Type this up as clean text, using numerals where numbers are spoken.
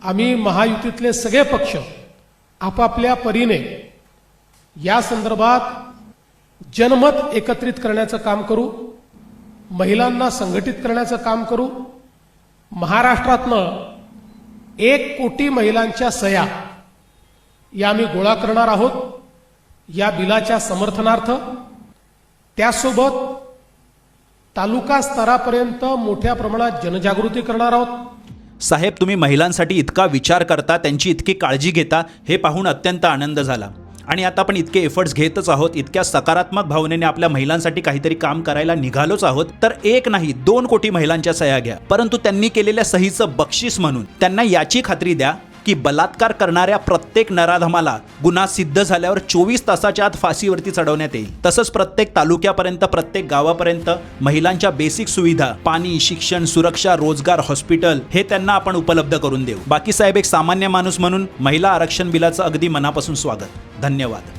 आम्ही महायुतीतले सगळे पक्ष आपापल्या परीने या संदर्भात जनमत एकत्रित करण्याचं काम करू, महिलांना संघटित करण्याचं काम करू। महाराष्ट्रातनं 1 कोटी महिलांच्या सह्या या आम्ही गोळा करणार आहोत या बिलाच्या समर्थनार्थ। त्यासोबत तालुका स्तरापर्यंत मोठ्या प्रमाणात जनजागृती करणार आहोत। साहेब, तुम्ही महिलांसाठी इतका विचार करता, त्यांची इतकी काळजी घेता, हे पाहून अत्यंत आनंद झाला। आणि आता आपण इतके एफर्ट्स घेतच आहोत, इतक्या सकारात्मक भावनेने आपल्या महिलांसाठी काहीतरी काम करायला निघालोच आहोत, तर 1 नाही 2 कोटी महिलांच्या सह्या घ्या। परंतु त्यांनी केलेल्या सहीचं बक्षीस म्हणून त्यांना याची खात्री द्या की बलात्कार करणाऱ्या प्रत्येक नराधमाला गुन्हा सिद्ध झाल्यावर 24 तासाच्या आत फाशीवरती चढवण्यात येईल। तसंच प्रत्येक तालुक्यापर्यंत, प्रत्येक गावापर्यंत महिलांच्या बेसिक सुविधा, पाणी, शिक्षण, सुरक्षा, रोजगार, हॉस्पिटल हे त्यांना आपण उपलब्ध करून देऊ। बाकी साहेब, एक सामान्य माणूस म्हणून महिला आरक्षण बिलाचं अगदी मनापासून स्वागत। धन्यवाद।